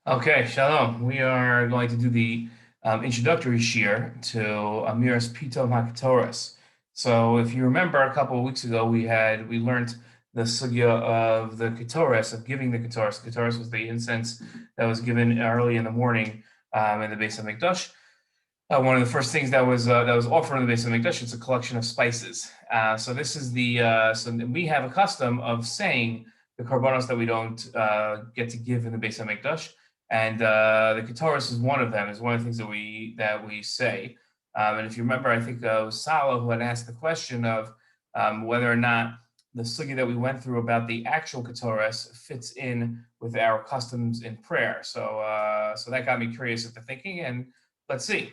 Okay, Shalom. We are going to do the introductory shiur to Amiras Pitom HaKetores. So, if you remember, a couple of weeks ago, we learned the sugya of the Ketores, of giving the Ketores. Ketores was the incense that was given early in the morning in the Beis HaMikdash. One of the first things that was offered in the Beis HaMikdash, it's a collection of spices. So this is so we have a custom of saying the korbanos that we don't get to give in the Beis HaMikdash. And the Ketores is one of them. Is one of the things that we say. And if you remember, I think it was Salah who had asked the question of whether or not the sugi that we went through about the actual Ketores fits in with our customs in prayer. So that got me curious at the thinking, and let's see.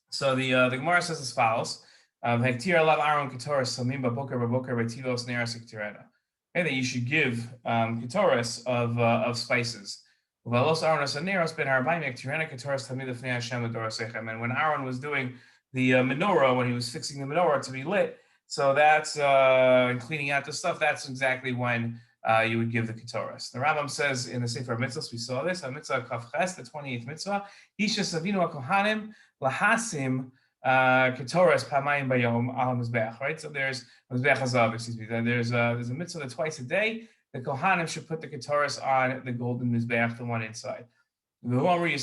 So the Gemara says as follows: "Hektir alav Aaron Ketores samim baboker betilos neras hektirena." That you should give Ketores of spices. And when Aaron was doing the menorah, when he was fixing the menorah to be lit, so that's and cleaning out the stuff, that's exactly when you would give the Ketores. The Rambam says in the Sefer Mitzvahs, we saw this, Mitzvah Kafches, the 28th Mitzvah, Isha Savinu HaKohanim Lahasim Ketores Pamayim Bayom Al Mizbeach, right? So there's Mizbeach Hazav, excuse me. There's a mitzvah that twice a day the Kohanim should put the Ketores on the golden Mizbeach, the one inside. Right?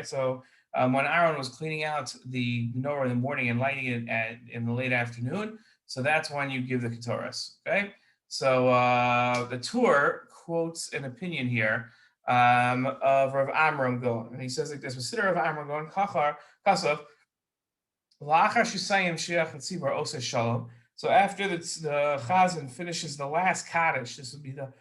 So when Aaron was cleaning out the menorah in the morning and lighting it in the late afternoon, so that's when you give the Ketores. Okay, so the Tur quotes an opinion here of Rav Amram Gon, and he says like this: "Consider Rav Amram Gon Kachar Kasav La'achar Shusayim Shiach Tzibur Ose Shalom." So after the Chazan finishes the last Kaddish, this would be the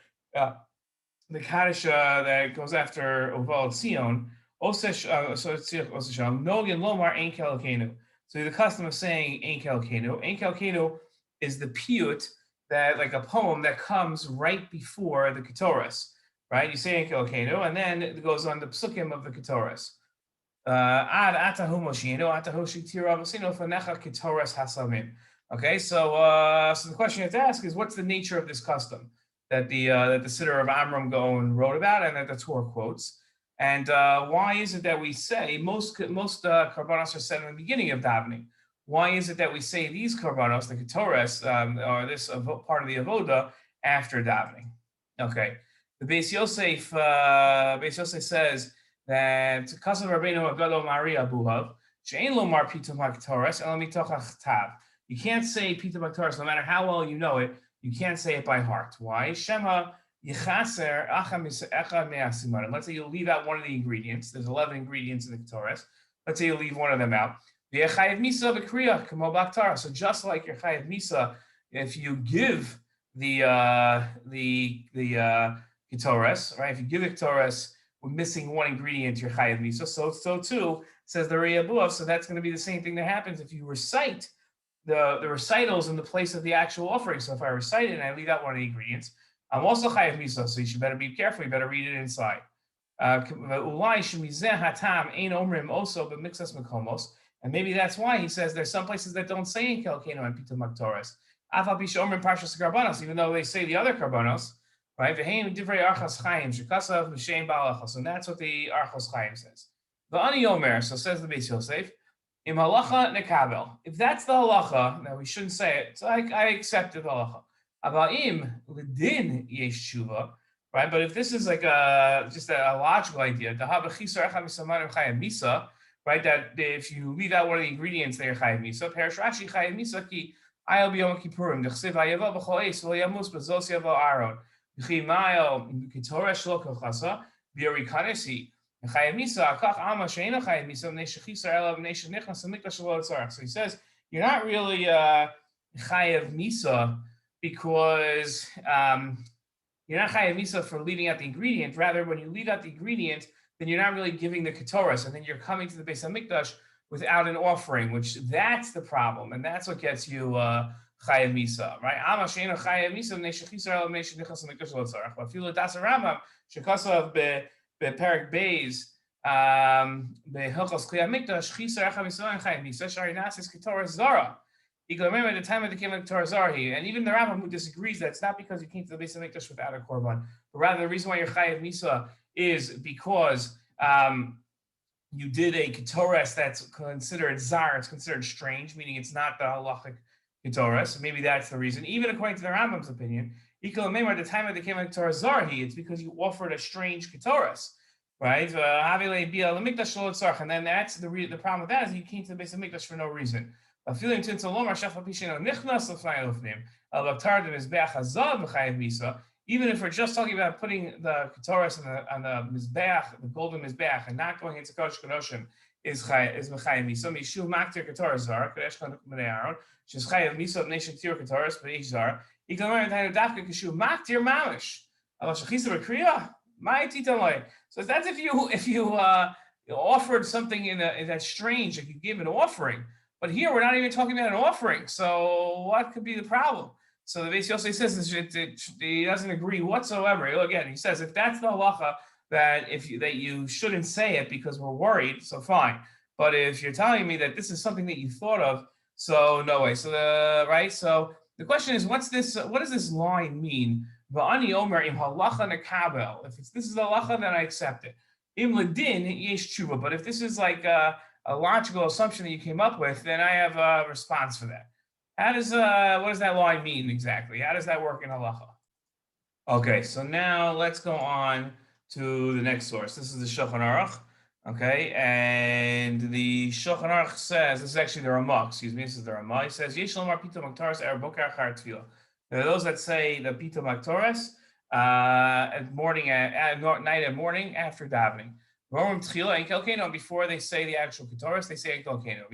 Kaddish that goes after Oval Tzion. Nogan Lomar Ein Kelokenu. So the custom of saying Ein Kelokenu. Ein Kelokenu is the piyut, that like a poem that comes right before the Ketores, right? You say Ein Kelokenu, and then it goes on the psukim of the Ketores. Okay, so the question you have to ask is, what's the nature of this custom that the Siddur of Amram Gon wrote about and that the Torah quotes, and why is it that we say most korbanos are said in the beginning of davening? Why is it that we say these korbanos, the Ketores, or this part of the avoda, after davening? Okay, the Beis Yosef says that Kasav Rabbeinu Agado Maria Buhav She'ein Lomar Pitum HaKetores Ela Mitoch HaChtav. You can't say Pitum HaKetores, no matter how well you know it. You can't say it by heart. Why? Shema Yichaser Echad Me'asimanim. Let's say you leave out one of the ingredients. There's 11 ingredients in the Ketores. Let's say you leave one of them out. V'yechayev Misa B'Kriya K'mo B'Aktar. So just like your Chayev Misa, if you give the Ketores, right? If you give the Ketores, we're missing one ingredient, your Chayev Misa. So too, says the Rei Abuav, so that's going to be the same thing that happens if you recite the recitals in the place of the actual offering. So if I recite it and I leave out one of the ingredients, I'm also Chayev Misa, so you should better be careful, you better read it inside. And maybe that's why he says there's some places that don't say in Kelkeno and Pitum HaKetores. Even though they say the other karbanos, right? So that's what the Archos Chaim says. The Ani Omer, so says the Beis Yosef, Im halacha nekabel. If that's the halacha, now we shouldn't say it. So I accept the halacha. Avaim l'din yesh tshuva, right? But if this is like just a logical idea, right? That if you leave out one of the ingredients, they're chayav misa. Perish Rashi chayav misa ki ayel b'yom kippurim. Dechsev hayavo b'chol eis v'lo yamus b'zos yavo Aaron. V'chi mayel Ketores shlo kolchasa b'yori kanesi. So he says you're not really chayav misa because you're not chayav misa for leaving out the ingredient. Rather, when you leave out the ingredient, then you're not really giving the Ketores, and then you're coming to the Beis HaMikdash without an offering, which that's the problem, and that's what gets you chayav misa, right? Be'perik Beis, Behilchos Kli HaMikdash, Chisar Echa Mitzvah Chayav Misa, Shari Nasis Ketores Zara. Remember, at the time of the Ketores Zarhi, and even the Rambam who disagrees that it's not because you came to the base of Mikdash without a korban, but rather the reason why you're chayav misa is because you did a Ketores that's considered zar, it's considered strange, meaning it's not the halachic Ketores. Maybe that's the reason. Even according to the Rambam's opinion, at the time of the Ketores Zarhi, it's because you offered a strange Ketores. Right? And then that's the problem with that is you came to the base of Mikdash for no reason. Even if we're just talking about putting the Ketores on the Mizbeach, the golden Mizbeach, and not going into Kodesh Kedoshim, is Mechayim Misa. Mishu Maktir Ketores Zar, Kodesh Bnei Aaron, Shes Chayim Misa, Nation Tir Ketores, Bnei Zar, Ikamar Tainu Dafka Keshu Maktir Mamish. Allah Shachisa Bekriya. So that's if you offered something in that's strange, like you gave an offering. But here we're not even talking about an offering. So what could be the problem? So the Beis Yosef says he doesn't agree whatsoever. Again, he says if that's the halacha that you shouldn't say it because we're worried, so fine. But if you're telling me that this is something that you thought of, so no way. So the question is, what does this line mean? V'ani omer im halacha nekabel. If this is the halacha, then I accept it. Im ledin yesh tshuva. But if this is like a logical assumption that you came up with, then I have a response for that. What does that line mean exactly? How does that work in halacha? Okay, so now let's go on to the next source. This is the Shulchan Aruch. Okay, and the Shulchan Aruch says, this is actually the Ramah, excuse me, this is the Ramah. He says, Yesh lomar pito maktaras er boker achar tefillah. There are those that say the pito maktaras at night and morning after davening. Before they say the actual Ketores, they say enkel keno.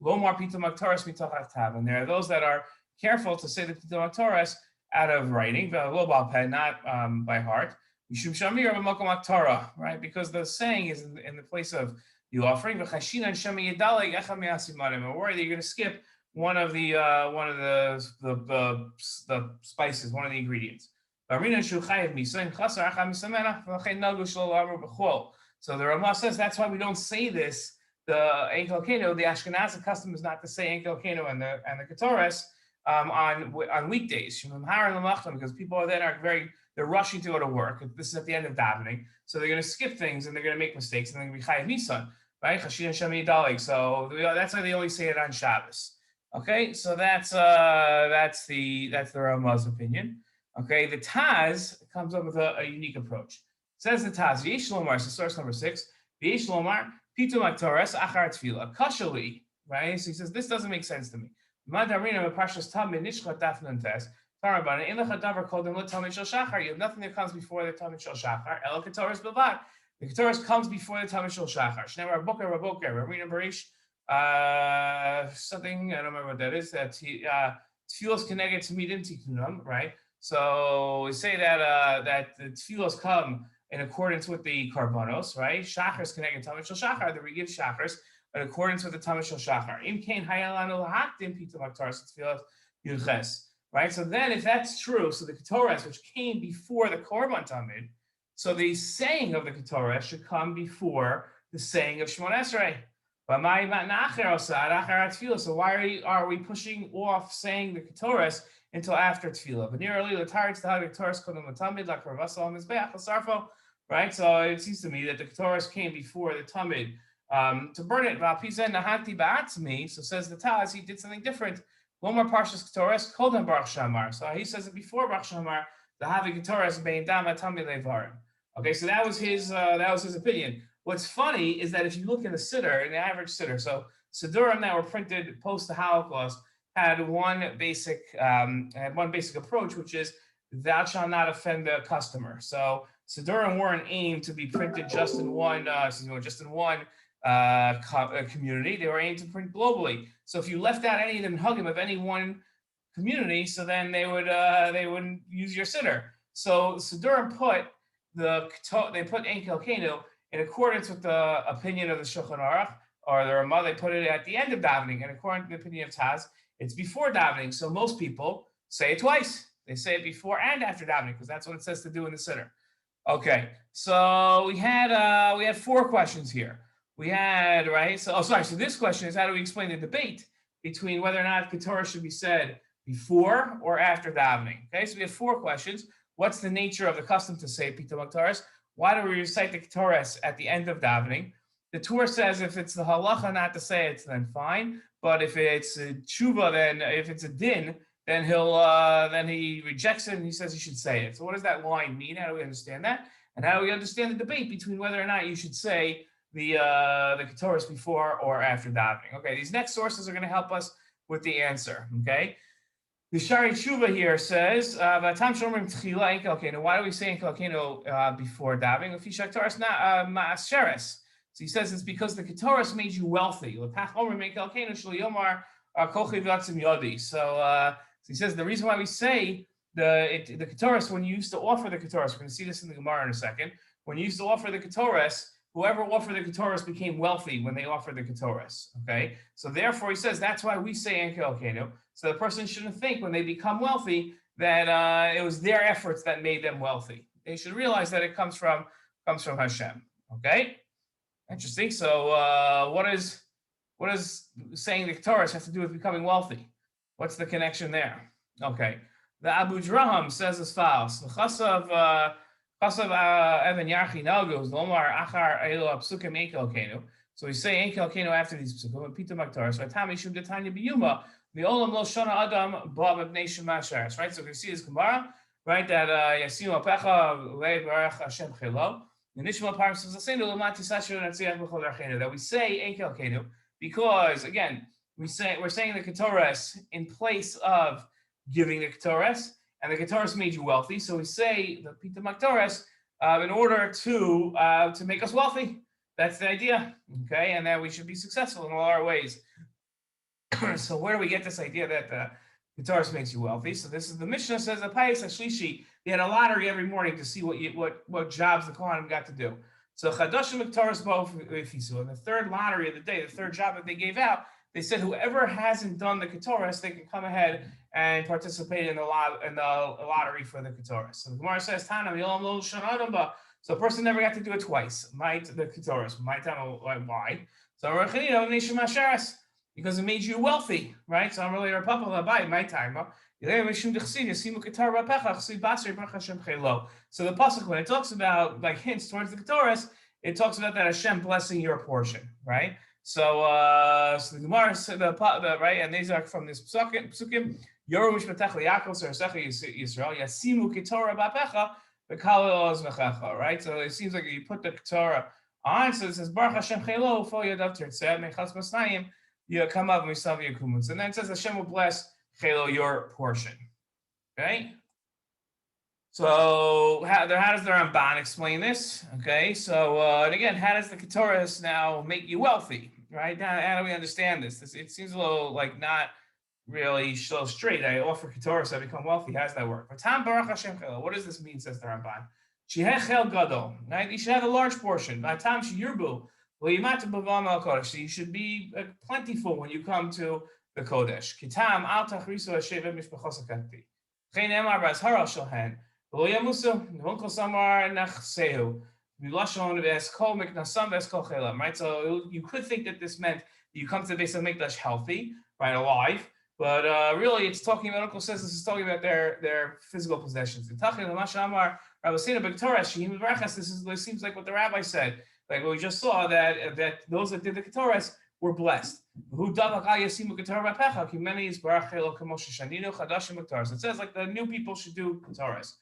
Lomar pito maktaras mitoch achtav. And there are those that are careful to say the pito maktaras out of writing, not by heart. Right? Because the saying is in the place of the offering. We're worried that you're going to skip one of the spices, one of the ingredients. So the Ramah says that's why we don't say this. The enkel keno, the Ashkenazi custom is not to say enkel keno and the Ketores on weekdays, because people they're rushing to go to work. This is at the end of davening, so they're going to skip things and they're going to make mistakes and they're going to be chayav nisan, right? So that's why they only say it on Shabbos. Okay, so that's the Ramah's opinion. Okay, the Taz comes up with a unique approach. It says the Taz, V'yesh lomar, so source number 6, V'yesh lomar, pito maktaras achar tefillah, kashali, right? So he says, this doesn't make sense to me. You have nothing that comes before the Tamid Shel Shachar. El Ketores Bilvad. The Ketores comes before the Tamid Shel Shachar. Shneimar Raboker. Ramina Barish. Something, I don't remember what that is. That tefillos connected to midim tikkunam, right? So we say that the tefillos come in accordance with the karbanos, right? Shachars connected to Tamid Shel Shachar. That we give shachars in accordance with the Tamid Shel Shachar. Im kain hayalanu lahakdim pito maktaras tefillos yudches. Right, so then if that's true, so the Ketores, which came before the Korban Tamid, so the saying of the Ketores should come before the saying of shemoneh esrei. So why are we pushing off saying the Ketores until after Tefillah? Right, so it seems to me that the Ketores came before the Tamid to burn it. So says the Taz, he did something different. Lomar Parshas Ketores, called him Baruch Shamar. So he says it before Baruch Shamar, the Havi Ketores bein dama tamid levarim. Okay, so that was his opinion. What's funny is that if you look in the Siddur, in the average Siddur, so Siddurim that were printed post the Holocaust had one basic approach, which is thou shalt not offend the customer. So Siddurim weren't aimed to be printed just in one community. They were aimed to print globally. So if you left out any of them hugim of any one community, so then they wouldn't use your siddur. So Siddurim put enkel keno in accordance with the opinion of the Shulchan Aruch or the Ramah. They put it at the end of davening, and according to the opinion of Taz, it's before davening. So most people say it twice. They say it before and after davening because that's what it says to do in the siddur. Okay, so we had 4 questions here. we had, right? So, oh, sorry. So this question is, how do we explain the debate between whether or not Ketores should be said before or after davening? Okay, so we have 4 questions. What's the nature of the custom to say Pita Ketores? Why do we recite the Ketores at the end of davening? The Tur says if it's the halacha not to say it, then fine. But if it's a tshuva, then if it's a din, then he rejects it and he says he should say it. So what does that line mean? How do we understand that? And how do we understand the debate between whether or not you should say the Ketores before or after davening? Okay, these next sources are going to help us with the answer. Okay, the Shari Tshuva here says, "V'atam shomrim tchila enkel keno." Why do we say enkel keno before davening? Ufisha Ketores not ma'asheres. So he says it's because the Ketores made you wealthy. So he says the reason why we say the Ketores, when you used to offer the Ketores, we're going to see this in the Gemara in a second. When you used to offer the Ketores, whoever offered the Ketores became wealthy when they offered the Ketores. Okay, so therefore he says that's why we say Enkel Kenu. So the person shouldn't think when they become wealthy that it was their efforts that made them wealthy. They should realize that it comes from Hashem. Okay. Interesting. So, what does saying the Ketores have to do with becoming wealthy? What's the connection there? Okay, the Abu Draham says as follows: the chasav Evan Yarchi Nalgos Lomar Achar Elo Psukim Enkel Kenu. So we say Enkel Kenu after these psukim. Pita Maktar. So Atami Shum Detanya Biyuma the Olam Lo Shana Adam Ba Mebnei Shemasharis. Right. So we see this Gemara, right? That Yasimu Apecha Lei Barach Hashem Chelo. That we say Enkel Kenu because again we're saying the Ketores in place of giving the Ketores, and the Ketores made you wealthy. So we say the Pita Maktores in order to make us wealthy. That's the idea, okay? And that we should be successful in all our ways. So where do we get this idea that the Ketores makes you wealthy? So this is the Mishnah says the Pais Ashlishi. They had a lottery every morning to see what jobs the Kohanim got to do. So Chadashim Ketores Bo, in the third lottery of the day, the third job that they gave out, they said whoever hasn't done the Ketores, they can come ahead and participate in the lottery for the Ketores. So the Gemara says, Tana Yolam Lo Shanadam Ba. So a person never got to do it twice. The Ketores. Why? So because it made you wealthy, right? So I'm really a papa labai my time. So the pasuk, when it talks about like hints towards the Ketores, it talks about that Hashem blessing your portion, right? So the Gemara said the right, and these are from this psukim. Yoru mishpatech liYaakov Sarasecha Yisrael Yasimu Ketorah Bapecha V'Kal Oz Mechecha. Right. So it seems like you put the Ketorah on. So it says Baruch Hashem Chelo Fo Yadav Tirtzeh Mechas Masnayim Yakav Misav Yakumus, and then it says Hashem will bless Chelo your portion. Okay. So how does the Ramban explain this? Okay, so and again, how does the Ketores now make you wealthy? Right? How do we understand this? It seems a little like not really so straight. I offer Ketores, I become wealthy. How does that work? What does this mean? Says the Ramban. Right? You should have a large portion. So you should be plentiful when you come to the Kodesh. Right, so you could think that this meant you come to the base of Mikdash healthy, right, alive, but really it's talking about, Uncle says this is talking about their physical possessions. This seems like what the rabbi said, like we just saw that those that did the Ketores were blessed. It says like the new people should do Ketores.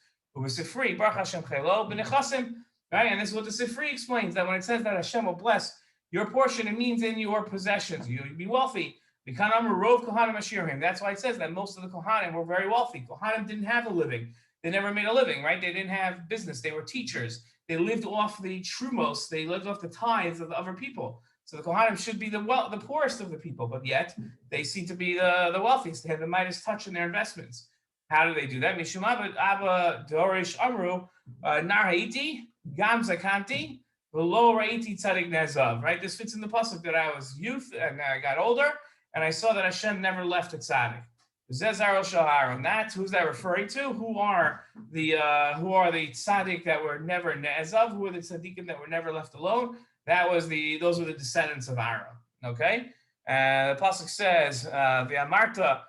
Right, and this is what the Sifri explains, that when it says that Hashem will bless your portion, it means in your possessions. You'll be wealthy. That's why it says that most of the Kohanim were very wealthy. Kohanim didn't have a living. They never made a living, right? They didn't have business. They were teachers. They lived off the trumos. They lived off the tithes of the other people. So the Kohanim should be the poorest of the people, but yet they seem to be the wealthiest. They have the Midas touch in their investments. How do they do that? Mishum Abba Dorish Amru Nar Haiti Gam Zakanti V'lo Raiti Tzadik Nezav. Right? This fits in the pasuk that I was youth and I got older, and I saw that Hashem never left a tzaddik. Zezar Shaharon. That's who's that referring to? Who are the tzaddik that were never nezav? Who are the tzaddikim that were never left alone? Those were the descendants of Aaron. Okay, the pasuk says, "V'amarta."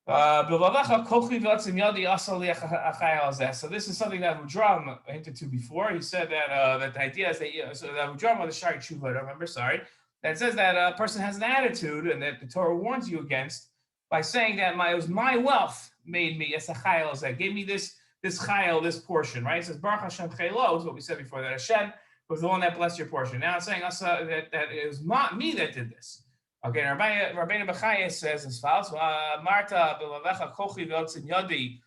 So this is something that Hudram hinted to before. He said that the idea is that so that Hudram or the Shari Tshuva, I don't remember, sorry, that says that a person has an attitude and that the Torah warns you against by saying that it was my wealth made me as a chayil that gave me this chayil, this portion, right? It says Baruch Hashem chaylo is what we said before, that Hashem was the one that blessed your portion. Now it's saying that it was me that did this. Okay, Rabbeinu Bechaya says as follows: Marta b'lavecha kochi v'otzin yodi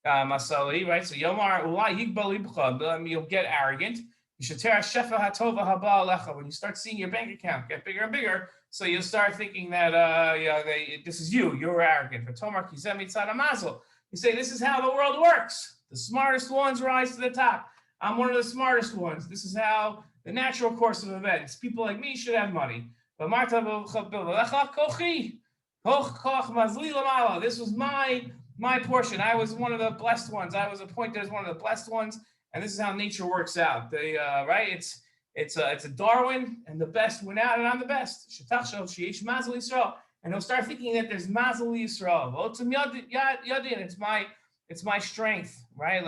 masali. Right, so Yomar ulai yigbal libcha. You'll get arrogant. You should tear shefa hatova haba alecha. When you start seeing your bank account get bigger and bigger, so you'll start thinking that this is you're arrogant. V'tomar kizem mitzad amazel. You say this is how the world works. The smartest ones rise to the top. I'm one of the smartest ones. This is how the natural course of events. People like me should have money. But Marta kochi, this was my portion. I was one of the blessed ones. I was appointed as one of the blessed ones, and this is how nature works out. Right? It's a Darwin, and the best went out, and I'm the best. And he'll start thinking that there's Mazel Yisrael. It's my strength, right?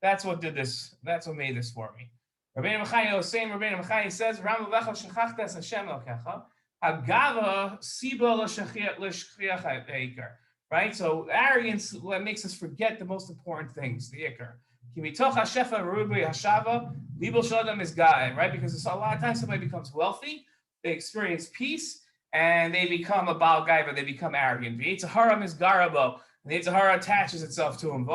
That's what did this. That's what made this for me. Rabbeinu Bechaya says, "Ram lecha shechachtas Hashem elkecha, hagava siba l'shchiach ha'ikar." Right. So arrogance makes us forget the most important things, the ikar. Kimitoch hashefa rubi hashava libel shodam is guy. Right, because a lot of times somebody becomes wealthy, they experience peace, and they become a baal gaiva, they become arrogant. V'yitzahara is garabo. The Yitzhahara attaches itself to him.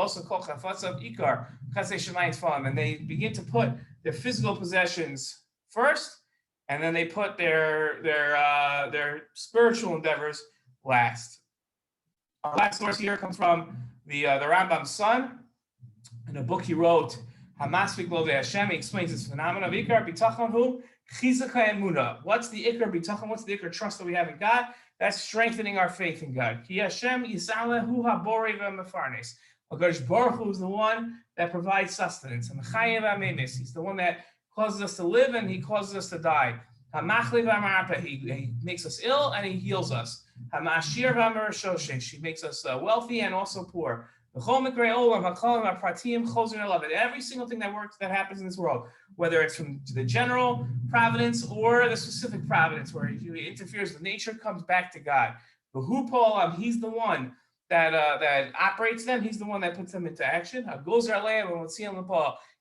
And they begin to put their physical possessions first, and then they put their spiritual endeavors last. Our last source here comes from the Rambam's son. In a book he wrote, Hamasvik Lo Hashem, he explains this phenomenon of Ikar B'tachon Hu Chizaka Emuna. What's the Ikar B'tachon? What's the Ikar trust that we have in God? That's strengthening our faith in God. Ki Hashem Yisalehu HaBorei VeMefarnes. HaKadosh Baruch Hu is the one that provides sustenance. And Chayev HaMemis, he's the one that causes us to live and he causes us to die. HaMachli VaMarpa, he makes us ill and he heals us. HaMashir VaMarashoshen, she makes us wealthy and also poor. Every single thing that happens in this world, whether it's from the general providence or the specific providence where he interferes with nature, comes back to God. But he's the one that operates them. He's the one that puts them into action.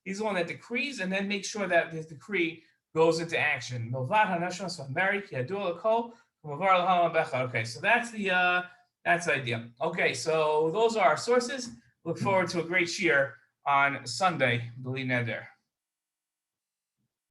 He's the one that decrees and then makes sure that his decree goes into action. Okay, so that's the idea. Okay, so those are our sources. Look forward to a great shiur on Sunday. B'li neder.